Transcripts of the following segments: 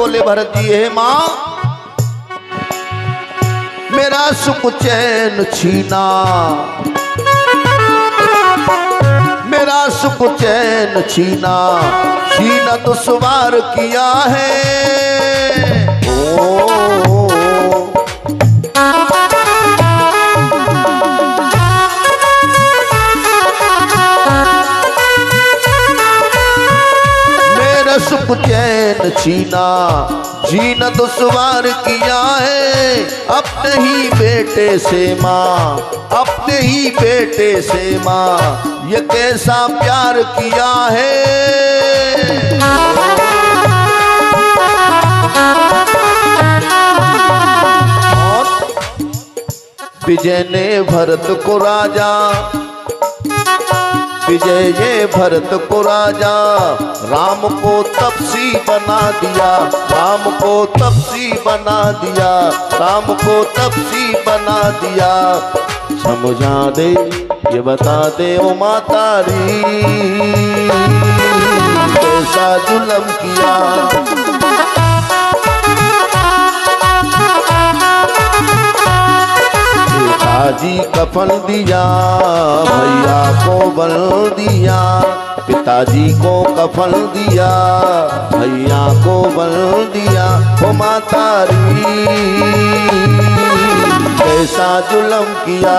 बोले भरत जी हे माँ मेरा सुख चैन छीना, मेरा सुख चैन छीना, छीना तो सवार किया है। ओ मेरा सुख चैन छीना, छीना तो सवार किया है। अपने ही बेटे से माँ, अपने ही बेटे से माँ ये कैसा प्यार किया है। और विजय ने भरत को राजा, विजय ये भरत को राजा, राम को तपसी बना दिया, राम को तपसी बना दिया, राम को तपसी बना दिया। समझा दे ये बता दे ओ मातारी कैसा जुल्म किया। पिताजी कफन दिया, भैया को बल दिया, पिताजी को कफन दिया, भैया को बल दिया। ओ मातारी कैसा जुल्म किया।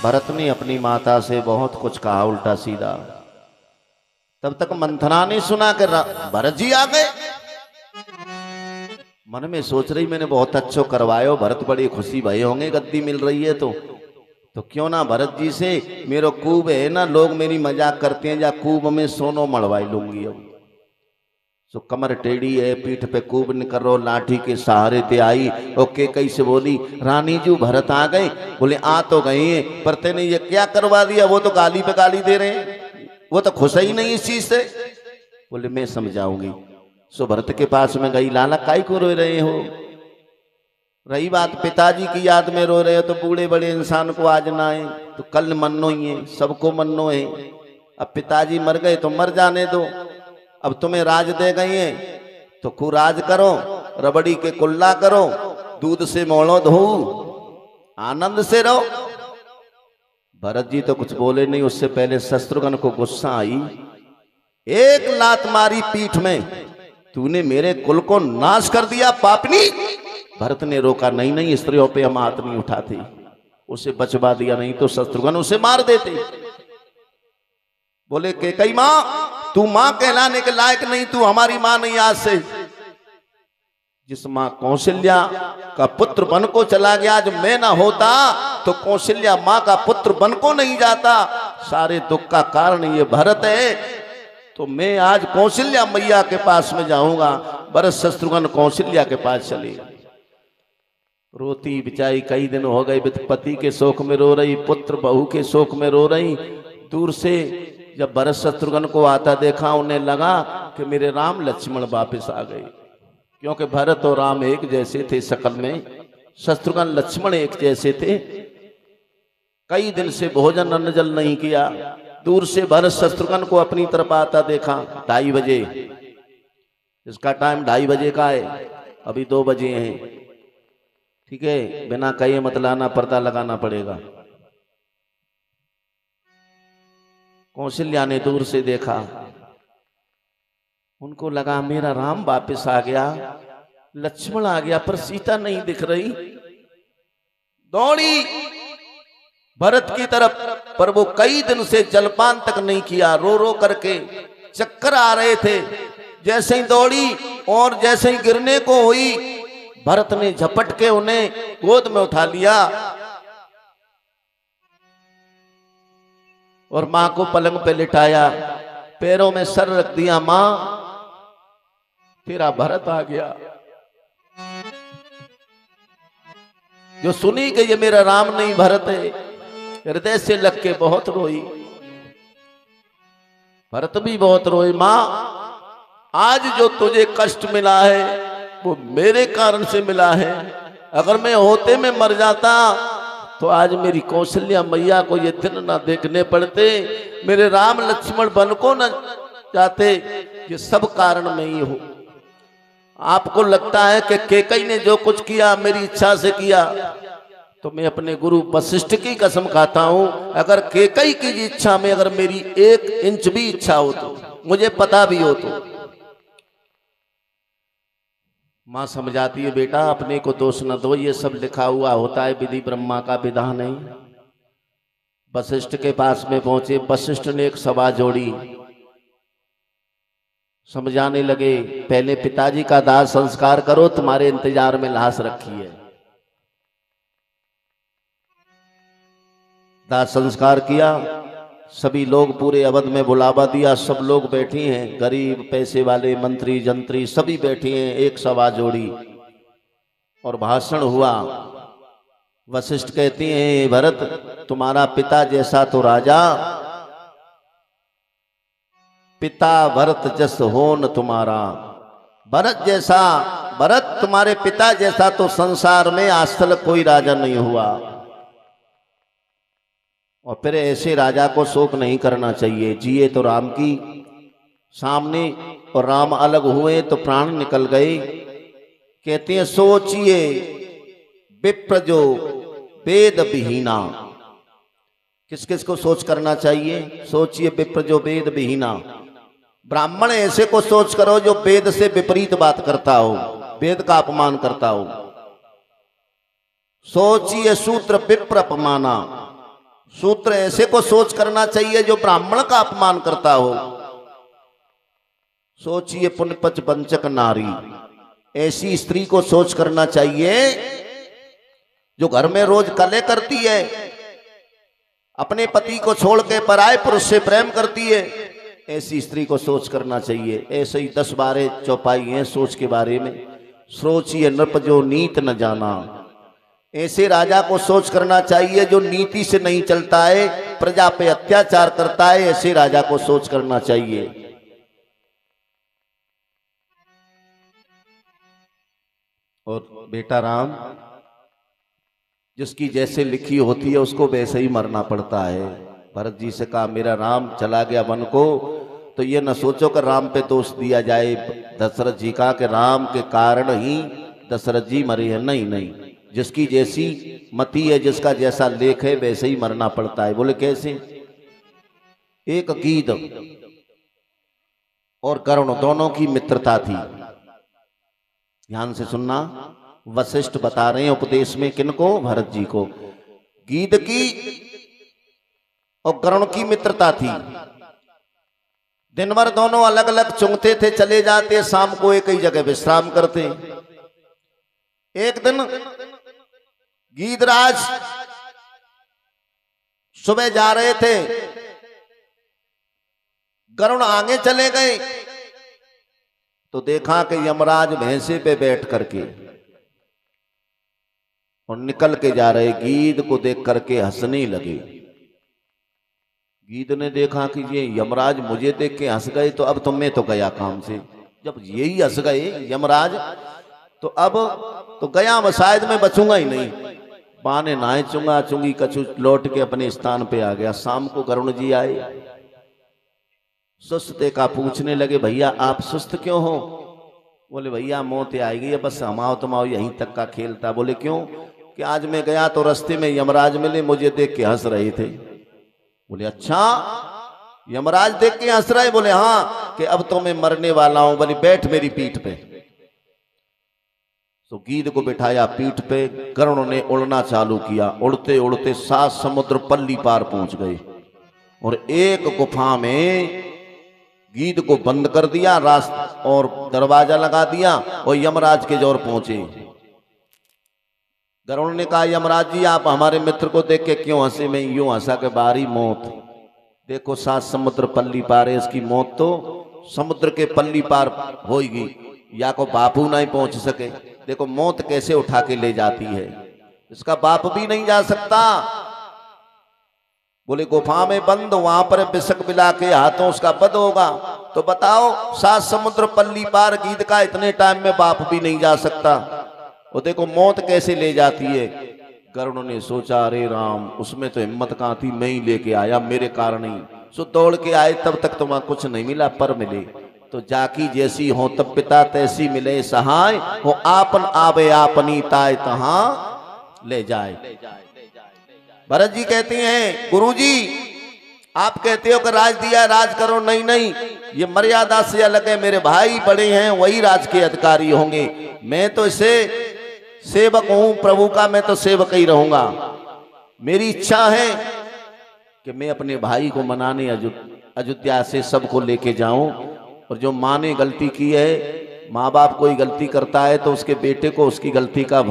भरत ने अपनी माता से बहुत कुछ कहा उल्टा सीधा। तब तक मंथना ने सुना कि भरत जी आ गए। मन में सोच रही मैंने बहुत अच्छो करवायो, भरत बड़ी खुशी भये होंगे गद्दी मिल रही है तो क्यों ना भरत जी से मेरो कूब है ना, लोग मेरी मजाक करते हैं, जा कूब में सोनो मड़वाई लूंगी। अब सो कमर टेढ़ी है, पीठ पे कूब निकर रो, लाठी के सहारे ते आई। ओके कैसे बोली रानी जी भरत आ गए। बोले आ तो गए हैं पर तेने ये क्या करवा दिया। वो तो गाली पे गाली दे रहे हैं, वो तो खुश ही नहीं इस चीज से। बोले मैं समझाऊंगी। सो भरत के पास में गई, लाला काई को रो रहे हो। रही बात पिताजी की याद में रो रहे हो तो बूढ़े बड़े इंसान को आज ना आए तो कल मन्नो ही है, सबको मन्नो है। अब पिताजी मर गए तो मर जाने दो, अब तुम्हें राज दे गई है तो खूब राज करो, रबड़ी के कुल्ला करो, दूध से मोड़ो धो, आनंद से रहो। भरत जी तो कुछ बोले नहीं। उससे पहले शत्रुघ्न को गुस्सा आई, एक लात मारी पीठ में, तूने मेरे कुल को नाश कर दिया पापनी। भरत ने रोका, नहीं नहीं स्त्रियों पे हम हाथ नहीं उठाते। उसे बचवा दिया, नहीं तो शत्रुघ्न उसे मार देते। बोले के कई माँ तू मां कहलाने के लायक नहीं, तू हमारी मां नहीं। आज से जिस मां कौशल्या का पुत्र बन को चला गया, आज मैं ना होता तो कौशल्या मां का पुत्र बन को नहीं जाता। सारे दुख का कारण ये भरत है। तो मैं आज कौशल्या मैया के पास में जाऊंगा। भरत शत्रुघ्न कौशल्या के पास चले। रोती बिचारी कई दिन हो गए, पति के शोक में रो रही, पुत्र बहू के शोक में रो रही। दूर से जब भरत शत्रुघ्न को आता देखा, उन्हें लगा कि मेरे राम लक्ष्मण वापस आ गए, क्योंकि भरत और राम एक जैसे थे शकल में, शत्रुघ्न लक्ष्मण एक जैसे थे। कई दिन से भोजन अन्न जल नहीं किया। दूर से भरत शत्रुघ्न को अपनी तरफ आता देखा। 2:30 बजे, इसका टाइम 2:30 बजे का है, अभी 2 बजे हैं। ठीक है, बिना कहे मत लाना, पर्दा लगाना पड़ेगा। कौशल्या ने दूर से देखा, उनको लगा मेरा राम वापस आ गया, लक्ष्मण आ गया, पर सीता नहीं दिख रही। दौड़ी भरत की तरफ, पर वो कई दिन से जलपान तक नहीं किया, रो रो करके चक्कर आ रहे थे। जैसे ही दौड़ी और जैसे ही गिरने को हुई, भरत ने झपट के उन्हें गोद में उठा लिया और मां को पलंग पे लिटाया, पैरों में सर रख दिया। मां तेरा भरत आ गया। जो सुनी कि ये मेरा राम नहीं भरत है, हृदय से लग के बहुत रोई। भरत भी बहुत रोए, मां आज जो तुझे कष्ट मिला है वो मेरे कारण से मिला है। अगर मैं होते में मर जाता तो आज मेरी कौशल्या मैया को ये दिन ना देखने पड़ते, मेरे राम लक्ष्मण वन को न जाते। ये सब कारण मैं ही हूं। आपको लगता है कि कैकेयी ने जो कुछ किया मेरी इच्छा से किया, तो मैं अपने गुरु वशिष्ठ की कसम खाता हूं, अगर कैकेयी की इच्छा में अगर मेरी 1 इंच भी इच्छा हो तो, मुझे पता भी हो तो। मां समझाती है बेटा अपने को दोष न दो, ये सब लिखा हुआ होता है, विधि ब्रह्मा का विधान नहीं। वशिष्ठ के पास में पहुंचे, वशिष्ठ ने एक सभा जोड़ी, समझाने लगे पहले पिताजी का दाह संस्कार करो, तुम्हारे इंतजार में लाश रखी है। दाह संस्कार किया, सभी लोग पूरे अवध में बुलावा दिया, सब लोग बैठे हैं, गरीब पैसे वाले मंत्री जंत्री सभी बैठे हैं। एक सभा जोड़ी और भाषण हुआ। वशिष्ठ कहते हैं भरत तुम्हारा पिता जैसा तो राजा, पिता भरत जस हो न तुम्हारा। भरत जैसा, भरत तुम्हारे पिता जैसा तो संसार में आज तक कोई राजा नहीं हुआ। और फिर ऐसे राजा को शोक नहीं करना चाहिए। जिए तो राम की सामने और राम अलग हुए तो प्राण निकल गए। कहते हैं सोचिए विप्र जो वेद विहीना। किस किस को सोच करना चाहिए? सोचिए विप्र जो वेद विहीना। ब्राह्मण ऐसे को सोच करो जो वेद से विपरीत बात करता हो, वेद का अपमान करता हो। सोचिए शूद्र विप्र अपमाना। सूत्र ऐसे को सोच करना चाहिए जो ब्राह्मण का अपमान करता हो। सोचिए पुण्यपच वंचक नारी। ऐसी स्त्री को सोच करना चाहिए जो घर में रोज कले करती है, अपने पति को छोड़ के पराये पुरुष से प्रेम करती है। ऐसी स्त्री को सोच करना चाहिए। ऐसे ही 10-12 चौपाई हैं सोच के बारे में। सोचिए नृप जो नीत न जाना। ऐसे राजा को सोच करना चाहिए जो नीति से नहीं चलता है, प्रजा पे अत्याचार करता है। ऐसे राजा को सोच करना चाहिए। और बेटा राम जिसकी जैसे लिखी होती है उसको वैसे ही मरना पड़ता है। भरत जी से कहा मेरा राम चला गया वन को, तो ये न सोचो कि राम पे दोष दिया जाए दशरथ जी का कि राम के कारण ही दशरथ जी मरे हैं। नहीं नहीं, जिसकी जैसी मति है, जिसका जैसा लेख है वैसे ही मरना पड़ता है। बोले कैसे? एक गीध और कर्ण दोनों की मित्रता थी। ध्यान से सुनना, वशिष्ठ बता रहे हैं उपदेश में किनको? भरत जी को। गीध की और कर्ण की मित्रता थी। दिन भर दोनों अलग अलग चुंगते थे, चले जाते, शाम को एक ही जगह विश्राम करते। एक दिन गीधराज सुबह जा रहे थे, गरुड़ आगे चले गए तो देखा कि यमराज भैंसे पे बैठ करके और निकल के जा रहे। गीध को देख करके हंसने लगे। गीध ने देखा कि ये यमराज मुझे देख के हंस गए, तो अब तो मैं तो गया काम से। जब यही हंस गए यमराज, तो अब तो गया, मैं शायद मैं बचूंगा ही नहीं। बाने नहाए चुंगा चुंगी कछु लौट के अपने स्थान पे आ गया। शाम को गरुड़ जी आए, सुस्त देखा, पूछने लगे भैया आप सुस्त क्यों हो? बोले भैया मौत आएगी, बस हमाओ तुमाओ यहीं तक का खेल था। बोले क्यों? कि आज मैं गया तो रास्ते में यमराज मिले, मुझे देख के हंस रहे थे। बोले अच्छा यमराज देख के हंस रहे? बोले हाँ, कि अब तो मैं मरने वाला हूं। बोले बैठ मेरी पीठ पे। तो गीध को बिठाया पीठ पे, कर्ण ने उड़ना चालू किया। उड़ते उड़ते 7 समुद्र पल्ली पार पहुंच गए और एक गुफा में गीध को बंद कर दिया, रास्ता और दरवाजा लगा दिया और यमराज के जोर पहुंचे। गरुड़ ने कहा यमराज जी आप हमारे मित्र को देख के क्यों हंसे? में यूं हंसा के बारी मौत। देखो 7 समुद्र पल्ली पार है, इसकी मौत तो समुद्र के पल्ली पार होगी, या को बापू नहीं पहुंच सके। देखो मौत कैसे उठा के ले जाती है, इसका बाप भी नहीं जा सकता। बोले गुफा में बंद, वहां पर बिसक मिला के हाथों उसका बद होगा। तो बताओ, 7 समुद्र पल्ली पार गीत का इतने टाइम में बाप भी नहीं जा सकता। वो देखो मौत कैसे ले जाती है। गरुड़ ने सोचा, अरे राम, उसमें तो हिम्मत कहाँ थी, मैं ही लेके आया, मेरे कारण ही। सो दौड़ के आए, तब तक तुम्हें कुछ नहीं मिला, पर मिले तो जाकी जैसी हो तब पिता तैसी मिले सहाय, हो आपन आवे आपनी ताय तहां ले जाए। भरत जी कहते हैं, गुरुजी आप कहते हो कि राज दिया, राज करो। नहीं नहीं, ये मर्यादा से अलग है। मेरे भाई बड़े हैं, वही राज के अधिकारी होंगे। मैं तो इसे सेवक हूं प्रभु का, मैं तो सेवक ही रहूंगा। मेरी इच्छा है कि मैं अपने भाई को मनाने अयोध्या से सबको लेके जाऊं, और जो माँ ने गलती की है, माँ बाप कोई गलती करता है तो उसके बेटे को उसकी गलती का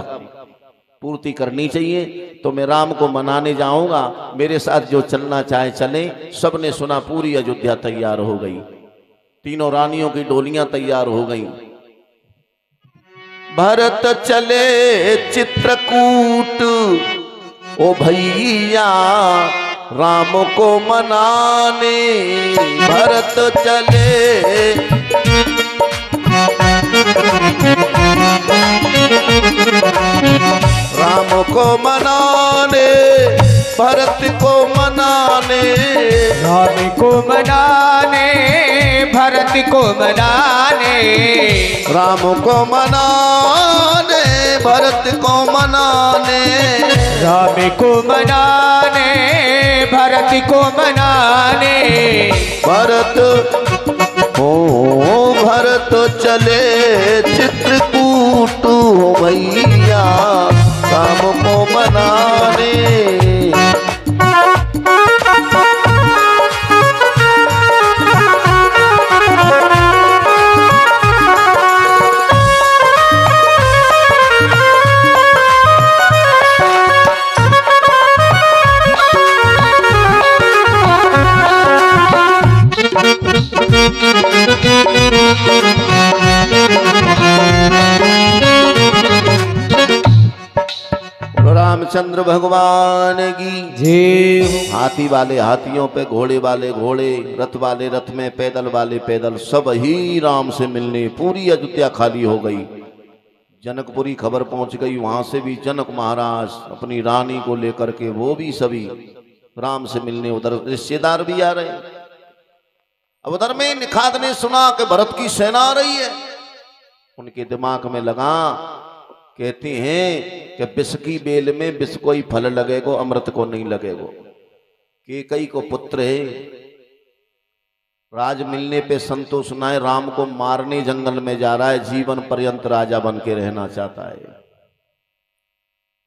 पूर्ति करनी चाहिए। तो मैं राम को मनाने जाऊंगा, मेरे साथ जो चलना चाहे चले। सबने सुना, पूरी अयोध्या तैयार हो गई, तीनों रानियों की डोलियां तैयार हो गई। भरत चले चित्रकूट, ओ भैया राम को मनाने। भरत चले राम को मनाने, भरत को मनाने। राम को मनाने, भरत को मनाने। राम को मनाने, भरत को मनाने। राम को मनाने, भरत को मनाने। भरत ओ भरत चले चित्रकूट, हो भैया राम को मनाने। रामचंद्र भगवान की जय। हाथी वाले हाथियों पे, घोड़े वाले घोड़े, रथ वाले रथ में, पैदल वाले पैदल, सब ही राम से मिलने। पूरी अयोध्या खाली हो गई। जनकपुरी खबर पहुंच गई, वहां से भी जनक महाराज अपनी रानी को लेकर के, वो भी सभी राम से मिलने। उधर रिश्तेदार भी आ रहे। अब उधर में निखात ने सुना कि भरत की सेना आ रही है। उनके दिमाग में लगा, कहते हैं कि विष की बेल में विष कोई फल लगेगो, अमृत को नहीं लगेगो। केकई को पुत्र है, राज मिलने पे संतोष न है, राम को मारने जंगल में जा रहा है, जीवन पर्यंत राजा बन के रहना चाहता है।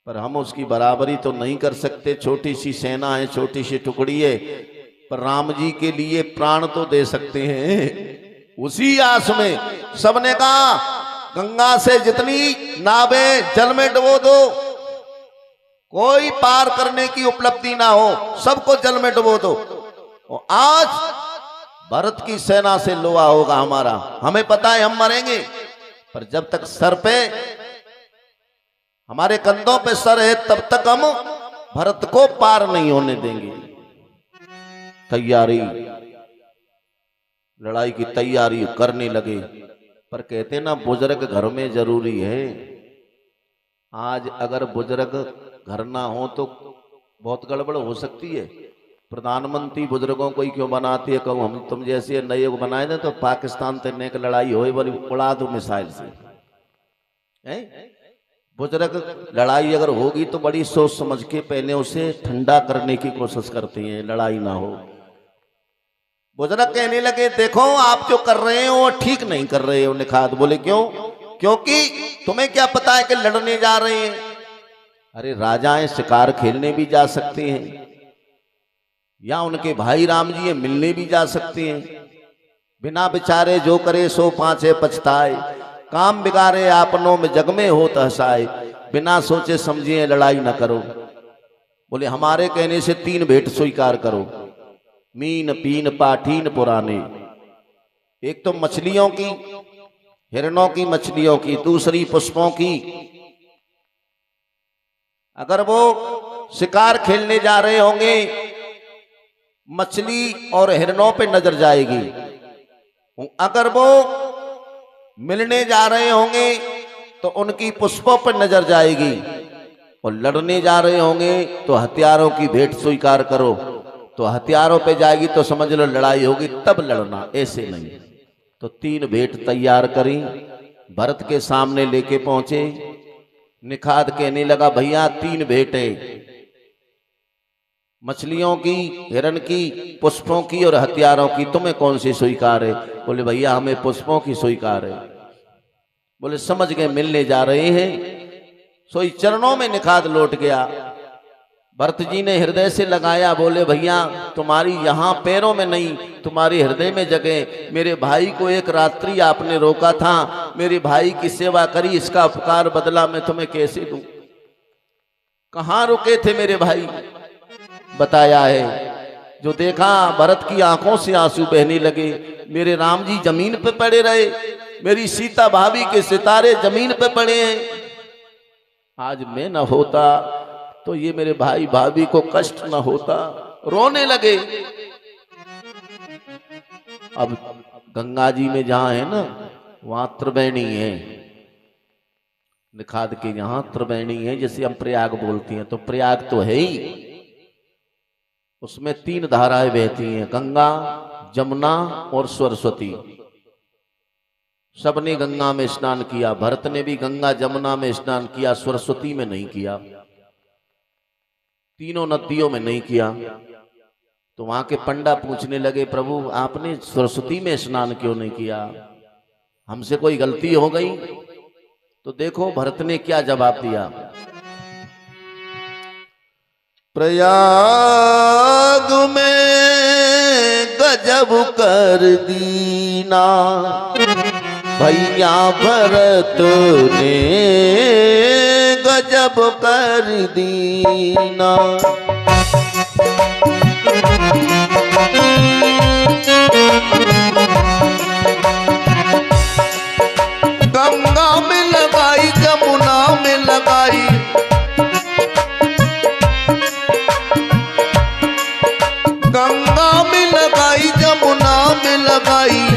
पर हम उसकी बराबरी तो नहीं कर सकते। छोटी सी सेना है, छोटी सी टुकड़ी है, पर राम जी के लिए प्राण तो दे सकते हैं। उसी आस में सबने कहा, गंगा से जितनी नावें जल में डुबो दो, कोई पार करने की उपलब्धि ना हो, सबको जल में डुबो दो। और आज भरत की सेना से लोहा होगा हमारा। हमें पता है हम मरेंगे, पर जब तक सर पे, हमारे कंधों पे सर है, तब तक हम भरत को पार नहीं होने देंगे। तैयारी, लड़ाई की तैयारी करने लगे। पर कहते ना, बुजुर्ग घर में जरूरी है। आज अगर बुजुर्ग घर ना हो तो बहुत गड़बड़ हो सकती है। प्रधानमंत्री बुजुर्गों को ही क्यों बनाती है? कहूँ हम तुम जैसे नए को बनाए थे तो पाकिस्तान से नेक लड़ाई हो, बोली उड़ा दो मिसाइल से। बुजुर्ग लड़ाई अगर होगी तो बड़ी सोच समझ के पहले उसे ठंडा करने की कोशिश करते हैं, लड़ाई ना हो। बुजुर्ग कहने लगे, देखो आप जो कर रहे हो वो ठीक नहीं कर रहे हो। निखात बोले, क्यों? क्योंकि तुम्हें क्या पता है कि लड़ने जा रहे हैं? अरे राजाएं शिकार खेलने भी जा सकते हैं, या उनके भाई राम जी मिलने भी जा सकते हैं। बिना विचारे जो करे सो पाछे पछताए, काम बिगाड़े आपनों में जग में हो हसाए। बिना सोचे समझे लड़ाई न करो। बोले हमारे कहने से 3 भेंट स्वीकार करो, मीन पीन पाठीन पुराने। एक तो मछलियों की, हिरणों की, मछलियों की, दूसरी पुष्पों की। अगर वो शिकार खेलने जा रहे होंगे मछली और हिरणों पे नजर जाएगी। अगर वो मिलने जा रहे होंगे तो उनकी पुष्पों पर नजर जाएगी, और लड़ने जा रहे होंगे तो हथियारों की भेंट स्वीकार करो। तो हथियारों पे जाएगी तो समझ लो लड़ाई होगी, तब लड़ना, ऐसे नहीं। तो 3 भेंट तैयार करी, भरत के सामने लेके पहुंचे। निखाद कहने लगा, भैया 3 भेंटें, मछलियों की, हिरण की, पुष्पों की और हथियारों की, तुम्हें कौन सी स्वीकार है? बोले भैया हमें पुष्पों की स्वीकार है। बोले समझ गए, मिलने जा रहे हैं। सोई चरणों में निखाद लौट गया। भरत जी ने हृदय से लगाया, बोले भैया तुम्हारी यहाँ पैरों में नहीं, तुम्हारी हृदय में जगह। मेरे भाई को एक रात्रि आपने रोका था, मेरे भाई की सेवा करी, इसका उपकार बदला मैं तुम्हें कैसे दूं? कहाँ रुके थे मेरे भाई? बताया है, जो देखा भरत की आंखों से आंसू बहने लगे। मेरे राम जी जमीन पे पड़े रहे, मेरी सीता भाभी के सितारे जमीन पे पड़े हैं। आज मैं न होता तो ये मेरे भाई भाभी को कष्ट न होता। रोने लगे। अब गंगा जी में जहां है ना, वहां त्रिवेणी है। निखाद के यहां त्रिवेणी है, जैसे हम प्रयाग बोलती हैं, तो प्रयाग तो है ही। उसमें 3 धाराएं बहती हैं, गंगा, जमुना और सरस्वती। सबने गंगा में स्नान किया। भरत ने भी गंगा जमुना में स्नान किया, सरस्वती में नहीं किया, तीनों नदियों में नहीं किया। तो वहां के पंडा पूछने लगे, प्रभु आपने सरस्वती में स्नान क्यों नहीं किया? हमसे कोई गलती हो गई? तो देखो भरत ने क्या जवाब दिया। प्रयाग में गजब कर दीना, भैया भरत ने गजब कर दीना। गंगा में लगाई, जमुना में लगाई, गंगा में लगाई, जमुना में लगाई,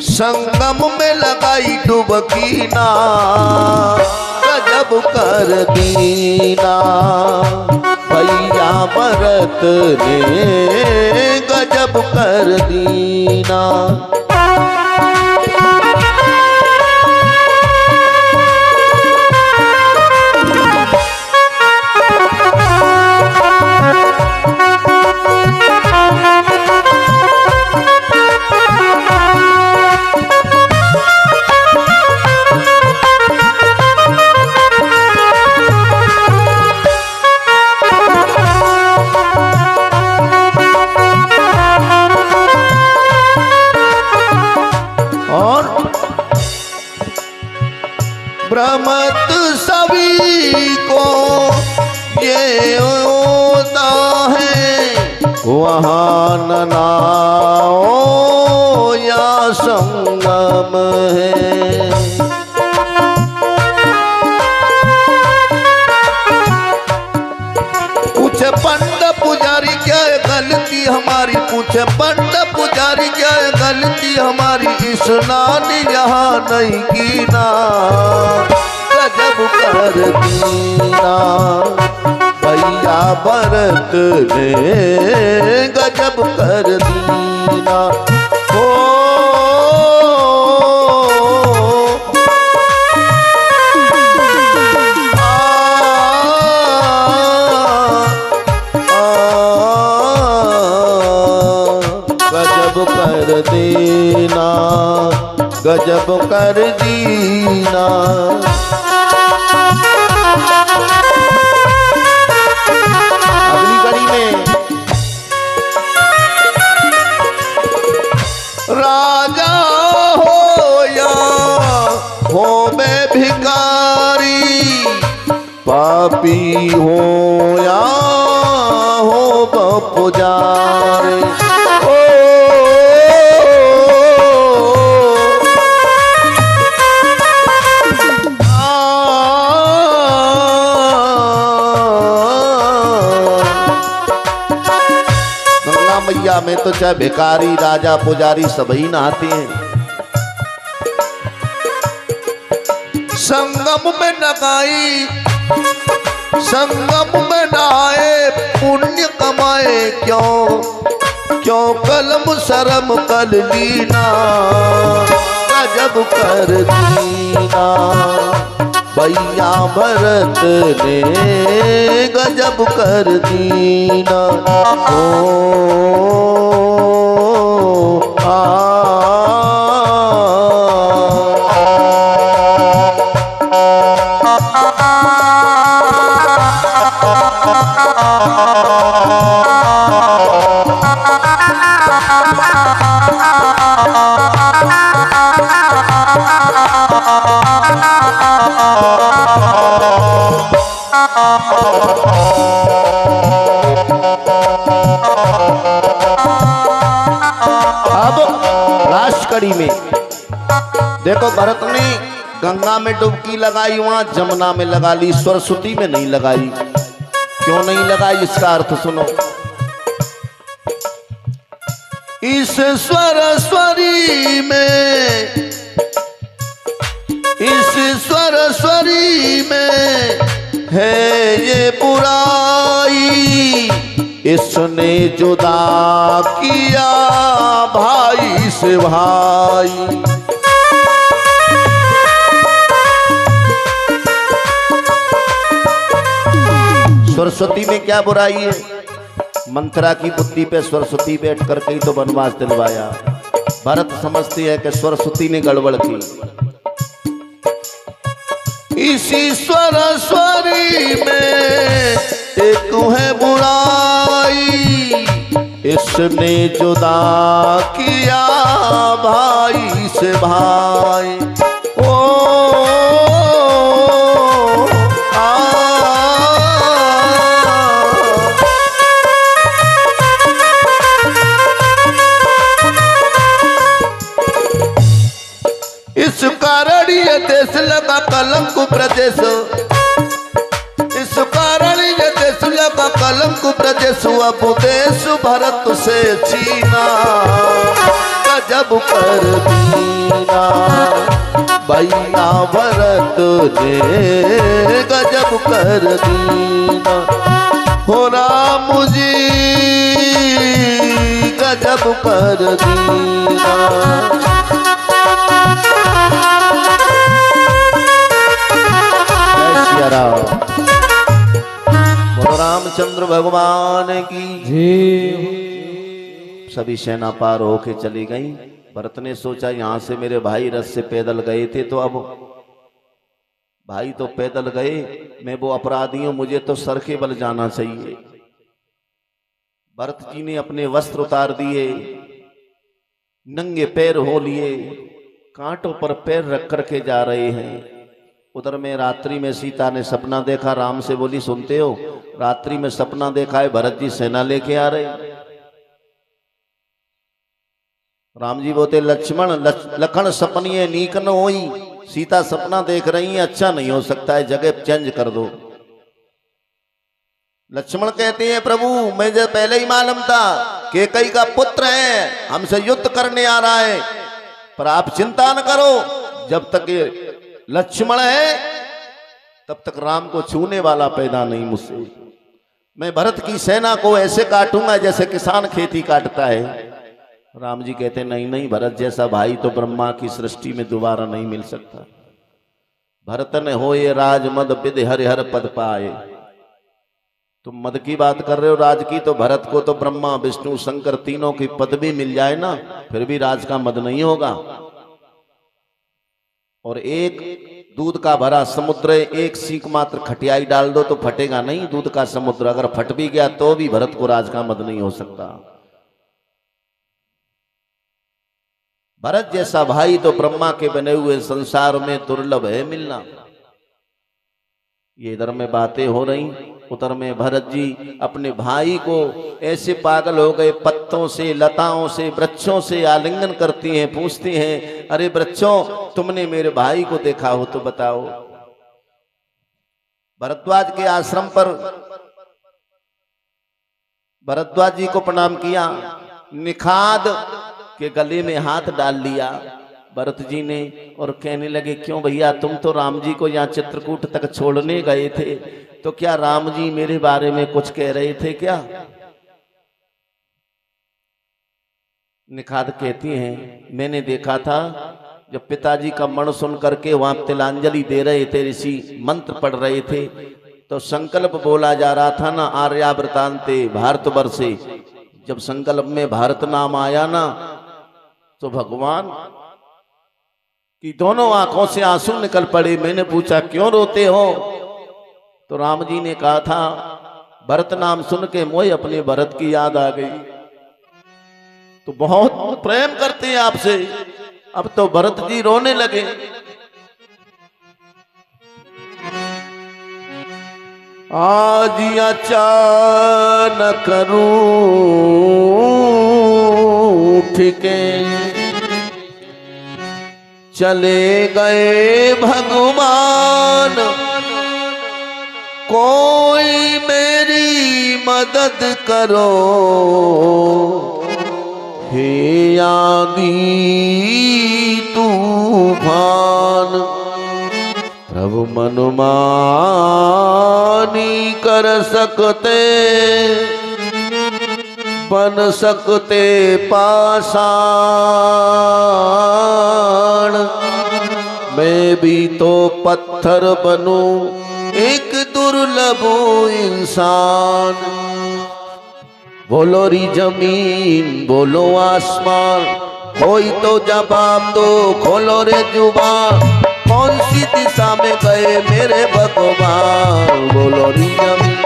संगम में लगाई डुबकी ना, गजब कर दीना। भैया भरत ने गजब कर दीना। भ्रमत सभी को ये होता है, वहाँ न नाव या संगम है। पूछे पंड पुजारी क्या है गलती हमारी, पूछे पंड पुजारी क्या है गलती हमारी, स्नान यहाँ नहीं की ना, गजब कर दीना। भैया भरत ने गजब कर दीना। हो गजब कर दीना, गजब कर दीना। अगली कड़ी में राजा हो या हो मैं भिखारी, पापी हो या हो पुजारी, मैया में तो चाहे भिखारी राजा पुजारी सभी नहाते हैं। संगम में नगाई, संगम में नहाए पुण्य कमाए, क्यों क्यों कलम शर्म कल लीना, गजब कर दीना भैया भरत ने गजब कर दीना। ओ अब लास्ट कड़ी में देखो, भरत ने गंगा में डुबकी लगाई, वहां जमुना में लगा ली, सरस्वती में नहीं लगाई। क्यों नहीं लगाई, इसका अर्थ सुनो। इस सरस्वती में, इस सरस्वती में है ये बुराई, इसने जुदा किया भाई से भाई। सरस्वती में क्या बुराई है? मंत्रा की बुद्धि पे सरस्वती बैठ करके ही तो वनवास दिलवाया। भरत समझती है कि सरस्वती ने गड़बड़ की। इसी सरस्वती में एक है बुराई, इसने जुदा किया भाई से भाई। ओ इस कारण ये देश लगा कलंक प्रदेश, इस कारण ये देश लगा कलंक प्रदेश, अब देश भरत से छीना, गजब कर दीना भैया भरत ने गजब कर दीना। हो राम जी गजब कर दीना। बोलो रामचंद्र भगवान की जय। सभी सेना पार होके चली गई। भरत ने सोचा यहां से मेरे भाई रथ से पैदल गए थे, तो अब भाई तो पैदल गए, मैं वो अपराधी हूं, मुझे तो सर के बल जाना चाहिए। भरत जी ने अपने वस्त्र उतार दिए, नंगे पैर हो लिए, कांटों पर पैर रख करके जा रहे हैं। उधर में रात्रि में सीता ने सपना देखा, राम से बोली सुनते हो, रात्रि में सपना देखा है भरत जी सेना लेके आ रहे। राम जी बोलते लक्ष्मण लखन सपनिए नीक न होई, सीता सपना देख रही है, अच्छा नहीं हो सकता है, जगह चेंज कर दो। लक्ष्मण कहते हैं प्रभु मुझे पहले ही मालूम था कि कई का पुत्र है, हमसे युद्ध करने आ रहा है, पर आप चिंता न करो, जब तक ये लक्ष्मण है तब तक राम को छूने वाला पैदा नहीं मुझसे। मैं भरत की सेना को ऐसे काटूंगा जैसे किसान खेती काटता है। राम जी कहते नहीं नहीं, भरत जैसा भाई तो ब्रह्मा की सृष्टि में दोबारा नहीं मिल सकता। भरत ने हो ये राज मद विद हरिहर पद पाए। तुम मद की बात कर रहे हो राज की, तो भरत को तो ब्रह्मा विष्णु शंकर तीनों की पदवी मिल जाए ना, फिर भी राज का मद नहीं होगा। और एक दूध का भरा समुद्र, एक सीख मात्र खटियाई डाल दो तो फटेगा नहीं दूध का समुद्र। अगर फट भी गया तो भी भरत को राज का मद नहीं हो सकता। भरत जैसा भाई तो ब्रह्मा के बने हुए संसार में दुर्लभ है मिलना। ये इधर में बातें हो रही, उधर में भरत जी अपने भाई को ऐसे पागल हो गए, पत्तों से लताओं से वृक्षों से आलिंगन करती हैं, पूछती हैं अरे वृक्षों तुमने मेरे भाई को देखा हो तो बताओ। भरद्वाज के आश्रम पर भरद्वाज जी को प्रणाम किया, निखाद के गले में हाथ डाल लिया भरत जी ने और कहने लगे, क्यों भैया, तुम तो राम जी को यहाँ चित्रकूट तक छोड़ने गए थे, तो क्या राम जी मेरे बारे में कुछ कह रहे थे क्या? निखाद कहती हैं, मैंने देखा था जब पिताजी का मरण सुन करके वहां तिलांजलि दे रहे थे, ऋषि मंत्र पढ़ रहे थे, तो संकल्प बोला जा रहा था ना, आर्यावर्तांते भारतवर्षे। जब संकल्प में भारत नाम आया ना, तो भगवान की दोनों आंखों से आंसू निकल पड़े। मैंने पूछा, क्यों रोते हो? तो राम जी ने कहा था, भरत नाम सुन के मोए अपने भरत की याद आ गई। तो बहुत प्रेम करते हैं आपसे। अब तो भरत जी रोने लगे। आज अचानक रूठ के चले गए भगवान, कोई मेरी मदद करो हे आंधी तूफान। प्रभु मनमानी कर सकते, बन सकते पाषाण। मैं भी तो पत्थर बनूं, एक दुर्लभ इंसान। बोलो री जमीन, बोलो आसमान, कोई तो जवाब दो, खोलो रे जुबान। कौन सी दिशा में गए मेरे भगवान? बोलो री जमीन।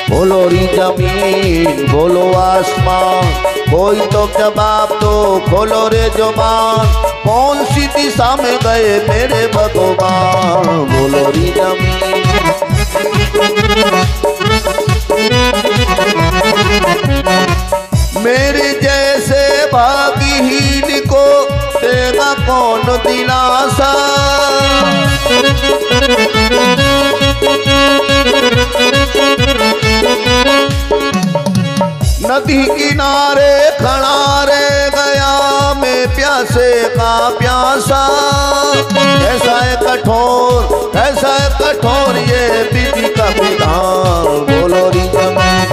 बोलो री जमीन, बोलो आसमान, कोई तो जवाब दो, खोलो रे जुबान। कौन सी दिशा में गए मेरे भगवान? बोलो री जमीन। मेरे जैसे भाग्यहीन को देगा कौन दिलासा? नदी किनारे खड़ा रह गया मैं प्यासे का प्यासा। ऐसा है कठोर, ऐसा है कठोर ये विधि का विधान। बोलो री जमीन,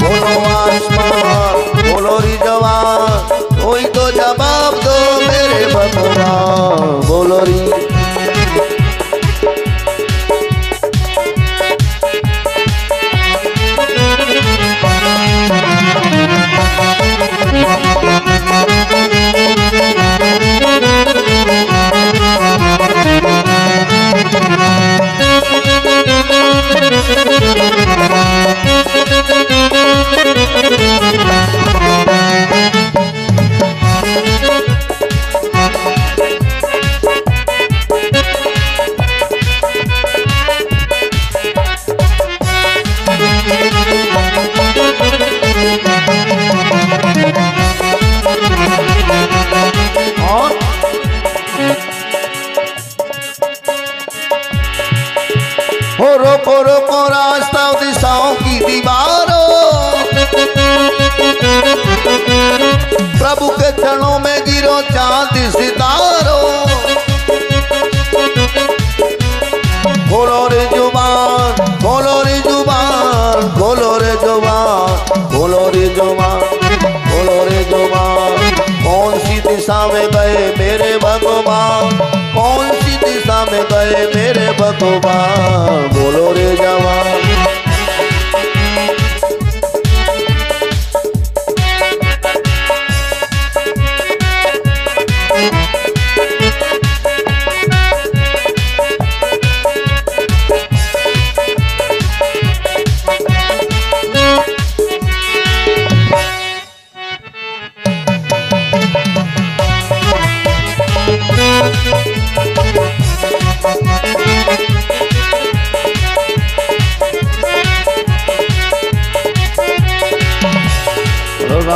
बोलो आसमान, बोलो री जवान, कोई तो जवाब दो मेरे भगवान। बोलो री रोको रोको रास्ता दिशाओं की दीवारों। प्रभु के चरणों में गिरो चांद सितारों। खोलो रे जुबान, खोलो रे जुबान, खोलो रे जुबान, खोलो रे जुबान, खोलो रे जुबान। कौन सी दिशा में गए मेरे भगवान? कौन सी दिशा में गए मेरे भगवान? बोलो रे जवान।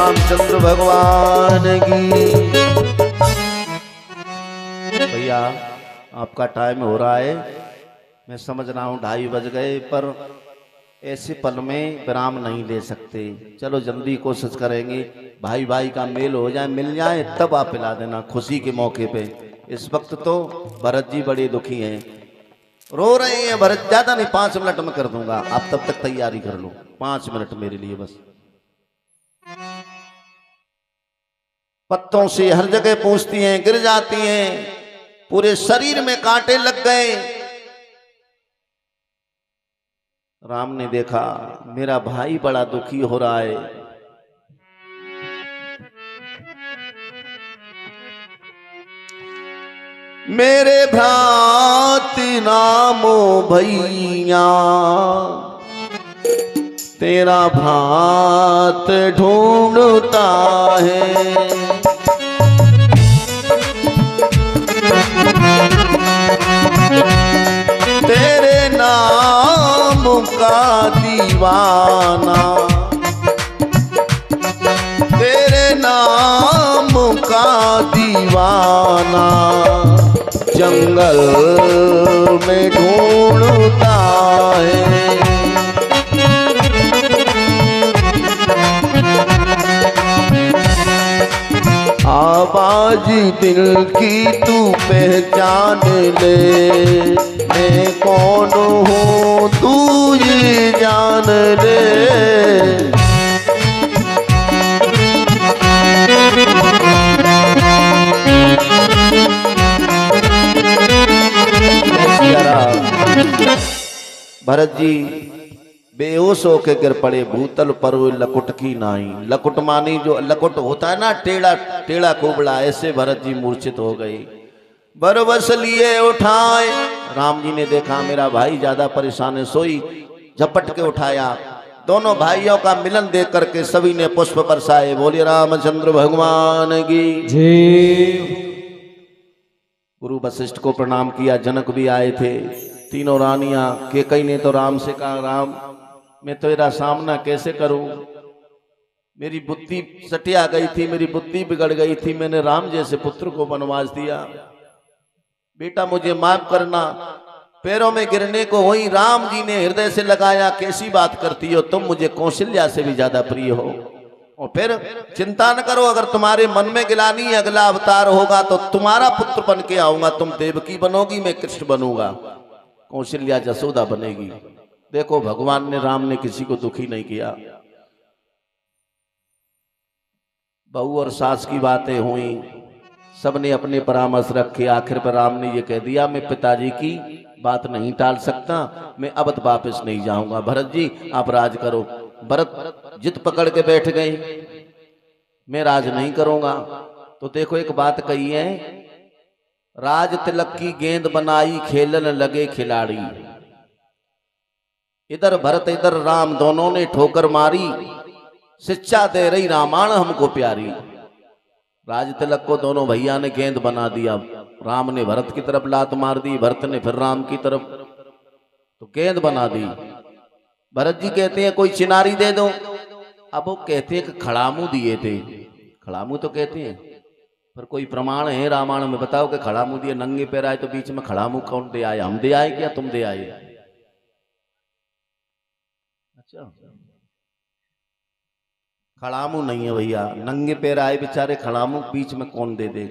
रामचंद्र भगवान की। भैया आपका टाइम हो रहा है, मैं समझ रहा हूँ 2:30 बज गए, पर ऐसे पल में विराम नहीं ले सकते। चलो जल्दी कोशिश करेंगे, भाई भाई का मेल हो जाए, मिल जाए, तब आप पिला देना खुशी के मौके पे। इस वक्त तो भरत जी बड़े दुखी हैं, रो रहे हैं। भरत ज्यादा नहीं, 5 मिनट में कर दूंगा, आप तब तक तैयारी कर लो। 5 मिनट मेरे लिए बस। पत्तों से हर जगह पूछती हैं, गिर जाती हैं, पूरे शरीर में कांटे लग गए। राम ने देखा मेरा भाई बड़ा दुखी हो रहा है। मेरे भ्राति नामो भैया, तेरा भ्रात ढूंढता है। तेरे नाम का दीवाना, तेरे नाम का दीवाना, जंगल में ढूंढता है। आवाज दिल की तू पहचान ले, मैं कौन हूँ तू ये जान ले। भरत जी बेहोश होके गिर पड़े भूतल पर, लकुट की नाई। लकुट मानी जो लकुट होता है ना, टेढ़ा टेढ़ा कुबड़ा, ऐसे भरत जी मूर्छित हो गए। बरबस लिए उठाए, राम जी ने देखा मेरा भाई ज्यादा परेशान है, सोई झपट के उठाया। दोनों भाइयों का मिलन देख करके सभी ने पुष्प बरसाए। बोलिए रामचंद्र भगवान की जय। गुरु वशिष्ठ को प्रणाम किया, जनक भी आए थे, तीनों रानियां। केकई ने तो राम से कहा, राम मैं तेरा सामना कैसे करूं, मेरी बुद्धि सटिया गई थी, मेरी बुद्धि बिगड़ गई थी, मैंने राम जैसे पुत्र को वनवास दिया, बेटा मुझे माफ करना। पैरों में गिरने को वही राम जी ने हृदय से लगाया, कैसी बात करती हो तुम, मुझे कौशल्या से भी ज्यादा प्रिय हो। और फिर चिंता न करो, अगर तुम्हारे मन में गिलानी अगला अवतार होगा तो तुम्हारा पुत्र बन के आऊंगा, तुम देवकी बनोगी, मैं कृष्ण बनूंगा, कौशल्या जसोदा बनेगी। देखो भगवान ने, राम ने किसी को दुखी नहीं किया। बहू और सास की बातें हुई, सबने अपने परामर्श रखे। आखिर पर राम ने यह कह दिया, मैं पिताजी की बात नहीं टाल सकता, मैं अब वापस नहीं जाऊंगा। भरत जी आप राज करो। भरत जिद पकड़ के बैठ गए, मैं राज नहीं करूंगा। तो देखो एक बात कही है, राज तिलक की गेंद बनाई, खेलन लगे खिलाड़ी। इधर भरत इधर राम, दोनों ने ठोकर मारी, शिक्षा दे रही रामायण हमको प्यारी। राज तिलक को दोनों भैया ने गेंद बना दिया। राम ने भरत की तरफ लात मार दी, भरत ने फिर राम की तरफ, तो गेंद बना दी। भरत जी कहते हैं कोई चिनारी दे दो। अब वो कहते हैं कि खड़ामू दिए थे। खड़ामू तो कहते हैं, पर कोई प्रमाण है रामायण में, बताओ कि खड़ामू दिए। नंगे पैर आए तो बीच में खड़ामू कौन दे आए, हम दे आए क्या तुम दे आए? अच्छा खड़ामू नहीं है भैया, नंगे पैर आए बेचारे, खड़ामू बीच में कौन दे दे।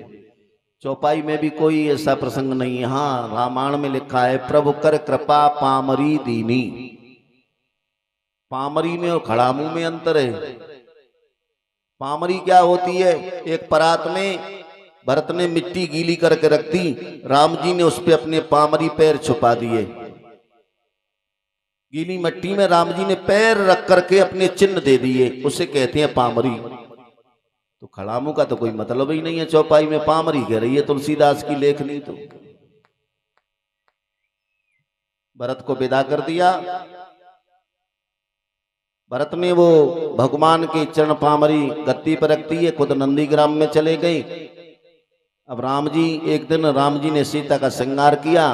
चौपाई में भी कोई ऐसा प्रसंग नहीं है। हाँ रामायण में लिखा है, प्रभु कर कृपा पामरी दीनी। पामरी में और खड़ामू में अंतर है। पामरी क्या होती है, एक परात में भरत ने मिट्टी गीली करके रख दी, राम जी ने उस पे अपने पामरी पैर छुपा दिए। गीली मिट्टी में राम जी ने पैर रख करके अपने चिन्ह दे दिए, उसे कहते हैं पामरी। तो खड़ामू का तो कोई मतलब ही नहीं है। चौपाई में पामरी कह रही है तुलसीदास की लेखनी। तो भरत को विदा कर दिया। भरत ने वो भगवान के चरण पामरी गद्दी पर रख दी है, खुद नंदीग्राम में चले गए। अब राम जी, एक दिन राम जी ने सीता का श्रृंगार किया,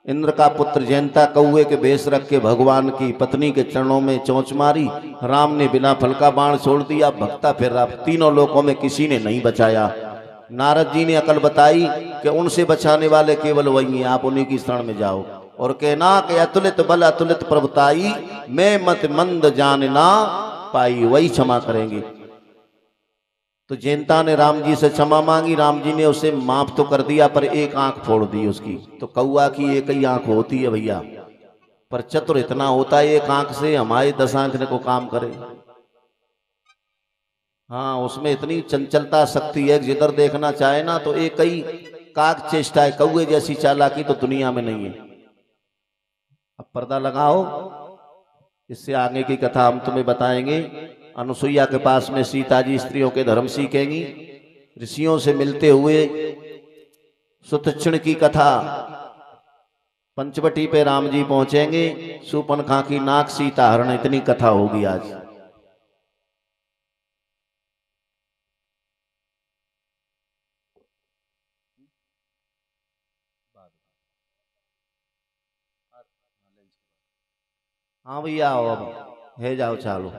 इंद्र का पुत्र जयंता कौए के भेष रख के भगवान की पत्नी के चरणों में चोंच मारी। राम ने बिना फल का बाण छोड़ दिया, भगता फिर रहा, तीनों लोकों में किसी ने नहीं बचाया। नारद जी ने अकल बताई कि उनसे बचाने वाले केवल वही हैं, आप उन्हीं की शरण में जाओ। और कहना कि अतुलित बल अतुलित प्रभुताई, मैं मत मंद जानना पाई, वही क्षमा करेंगे। तो जयंता ने राम जी से क्षमा मांगी, राम जी ने उसे माफ तो कर दिया पर एक आंख फोड़ दी उसकी। तो कौआ की एक ही आंख होती है भैया, पर चतुर इतना होता है एक आंख से हमारे 10 आंख को काम करे। हाँ, उसमें इतनी चंचलता शक्ति है, जिधर देखना चाहे ना तो एक ही काक चेष्टा है, कौए जैसी चालाकी तो दुनिया में नहीं है। अब पर्दा लगाओ, इससे आगे की कथा हम तुम्हें बताएंगे। अनुसुईया के पास में सीता जी स्त्रियों के धर्म सीखेंगी, ऋषियों से मिलते हुए सुतक्षण की कथा। पंचवटी पे राम जी पहुंचेंगे, सुपनखा की नाक सीता हरण, इतनी कथा होगी आज। हाँ भैया, आओ अब है, जाओ चालो।